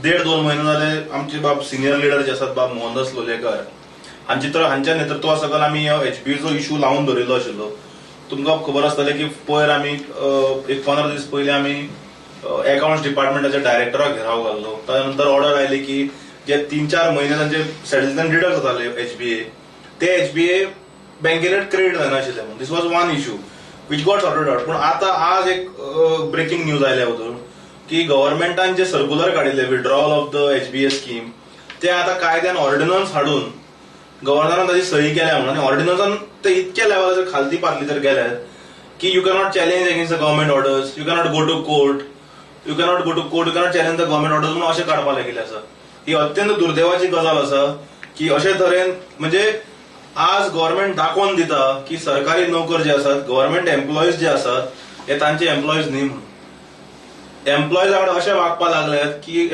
1.5-2 महिने जाले आमचे बाब सिनियर लिडर जे आसात बाब मोहनदास लोलयेकर हांच्या नेतृत्वा सकल आमी एचबीचो इश्यू लावून दवरिल्लो आशिल्लो. तुमकां खबर आसतलें की पयर आमी एक 15 दीस पयलीं आमी अकाउंट्स डिपार्टमेंटाच्या डायरेक्टराक घेराव घाल्लो. त्या नंतर ऑर्डर आयली की जे 3-4 महिने तांचे सॅलरींतल्यान डिडक्ट जाताले एचबीए ते एचबीए बँकेन क्रेडीट जायनाशिल्ले म्हणून. This was one issue which got sorted out. पूण आतां आज एक ब्रेकिंग न्यूज आयल्या वतून की गव्हर्नमेंटान जे सर्क्युलर काडिल्ले withdrawal of the HbA scheme ते आतां कायद्यान ऑर्डिनन्स हाडून गव्हर्नरान ताची सही केल्या म्हणून. आनी ऑर्डिनन्सान ते इतके लेवलाचेर खालती पातळीचेर गेल्यात की you cannot challenge against the government orders, you cannot go to court, you cannot challenge the government orders म्हणून अशें काडपाक लागिल्ले आसा. ही अत्यंत दुर्दैवाची गजाल आसा की अशे तरेन म्हणजे आज गव्हर्नमेंट दाखोवन दिता की सरकारी नोकर जे आसात, गव्हर्नमेंट एम्प्लॉईज जे आसात हे तांचे एम्प्लॉईज न्ही म्हणून. एम्प्लॉईज वांगडा अशें वागपाक लागल्यात की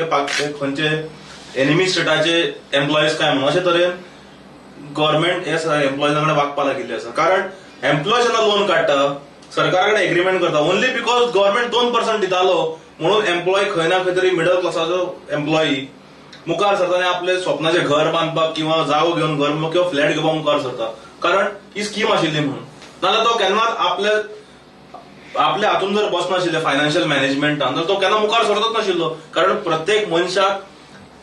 खंयचे एनिमी स्टेटाचे एम्प्लॉईज काय म्हणून अशे तरेन गव्हर्नमेंट हे एम्प्लॉईज वांगडा वागपाक लागिल्ले आसा. कारण एम्प्लॉय जेन्ना लोन काडटा सरकारा कडेन एग्रीमेंट करता ओन्ली बिकॉज गव्हर्नमेंट 2% दितालो म्हणून एम्प्लॉय खंय ना खंय तरी मिडल क्लासाचो एम्प्लॉई मुखार सरता आनी आपले स्वप्नाचे घर बांदपाक किंवा जागो घेवन घर किंवा फ्लॅट घेवपाक मुखार सरता. कारण ही स्कीम आशिल्ली म्हणून. नाजाल्यार तो केन्नाच आपल्या हातून जर बसनाशिल्ले फायनान्शियल मॅनेजमेंटान तर तो केन्ना मुखार सरतच नाशिल्लो. कारण प्रत्येक मनशाक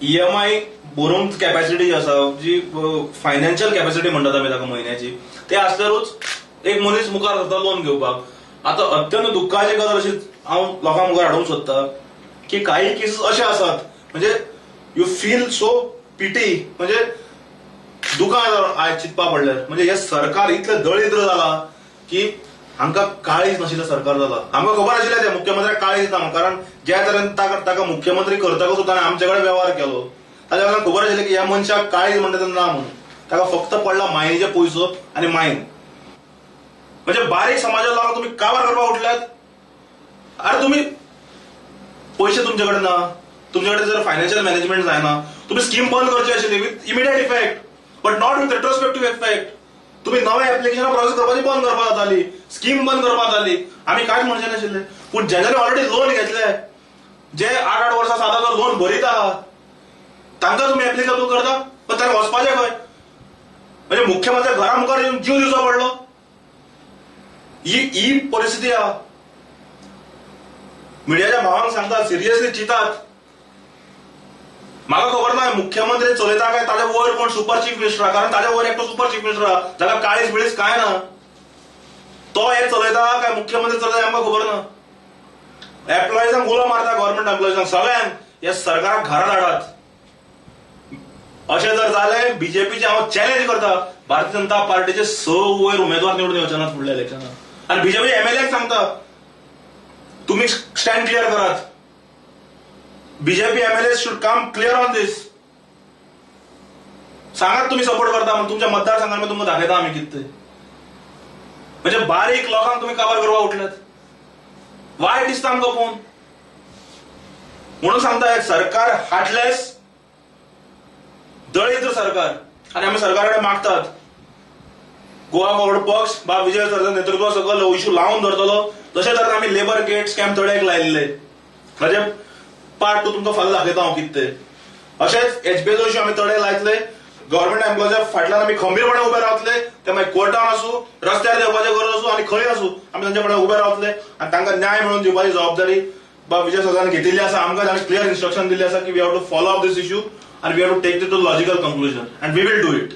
ईएमआय भरूंक कॅपॅसिटी जी आसा, जी फायनान्शियल कॅपॅसिटी म्हणटात आमी ताका म्हयन्याची, ते आसल्यारूच एक मनीस मुखार सरता लोन घेवपाक. आतां अत्यंत दुख्खाची गजाल अशी हांव लोकां मुखार हाडूंक सोदता की काही केसीस अशे आसात म्हणजे यू फील सो पिटी, म्हणजे दुकां आयज चिंतपा पडल्यार. म्हणजे हे सरकार इतलें दळिद्र जाला की हांकां काळीज नाशिल्लें सरकार जाला. आमकां खबर आशिल्लें ते मुख्यमंत्र्याक काळीज ना कारण ज्या तरेन ताका मुख्यमंत्री करतकच ताणें आमचे कडेन वेव्हार केलो ताच्या वेळार खबर आशिल्लें की ह्या मनशाक काळीज म्हणटा तें ना म्हणून. ताका फक्त पडला मायनीचे पयसो आनी मायन. म्हणजे बारीक समाजाला लागून तुम्ही काबार करपाक उठल्यात. अरे तुम्ही पैसे तुमचे कडेन ना, तुमचे कडेन जर फायनान्शियल मॅनेजमेंट जायना, तुम्ही स्कीम बंद करची आशिल्ली with immediate effect but not with retrospective effect. तुम्ही नवे एप्लिकेशनां प्रोसेस करपाची बंद करपाक जाताली, स्कीम बंद करपाक जाताली, आमी कांयच म्हणचे नाशिल्ले. पूण जेन्ना ऑलरेडी लोन घेतले, जे 8-8 वर्सां 7 लोन भरीत आहात तांकां तुम्ही एप्लिकेबल करता पण तांकां वचपाचें खंय. म्हणजे मुख्यमंत्री घरा मुखार येवन जीव दिवचो पडलो. ही परिस्थिती आहा. मिडियाच्या भावांक सांगतात सिरियसली चिंतात. म्हाका खबर ना मुख्यमंत्री चलयता काय ताच्या वयर कोण सुपर चीफ मिनिस्टर, कारण ताच्या वयर एकटो सुपर चीफ मिनिस्टर आहा जाका काळीज बिळीज काय ना. तो हे चलयता काय मुख्यमंत्री चलयता आमकां खबर ना. एम्प्लॉईजांक उलो मारता गव्हर्नमेंट एम्प्लॉईजांक सगळ्यांक हे सरकाराक घरा धाडात. अशें जर जालें बीजेपीचे हांव चॅलेंज करता भारतीय जनता पार्टीचे 6 वयर उमेदवार निवडून येवचे नात फुडल्या इलेक्शनाक. आनी बीजेपी एमएलएक सांगता तुम्ही स्टँड क्लियर करात. BJP MLA should come clear on this. सांगात तुम्ही सपोर्ट करता म्हणून तुमच्या मतदारसंघात तुमकां दाखयता आमी कितें तें. म्हणजे बारीक लोकांक तुम्ही काबार करपाक उठल्यात. वायट दिसता आमकां पळोवन. म्हणून सांगता सरकार हार्टलेस दळिद्र सरकार. आनी आमी सरकारा कडेन मागतात गोवा फॉरवर्ड पक्ष बा विजय सरकार नेतृत्वा सकल इश्यू लावून धरतलो जशे तरेन आमी लेबर गेट स्कॅम थोड्याक लायिल्ले. म्हणजे पार्ट 2 तुमकां फाल्यां दाखयता हांव कितें तें. अशेंच एचबीएचो इश्यू आमी थोडे लायतले. गव्हर्नमेंट एम्प्लॉयच्या फाटल्यान आमी खंबीरपणे उबे रावतले. ते मागीर कोर्टान आसूं, रस्त्यार देवपाचे गरज आसूं आनी खंय आसूं आमी तांचे फुडें उबे रावतले आनी तांकां न्याय मेळोवन दिवपाची जबाबदारी बा विजय सरकारान घेतिल्ली आसा. आमकां ताणें क्लियर इन्स्ट्रक्शन दिल्ली आसा की we have to follow up this issue and we have to take it to logical conclusion and we will do it.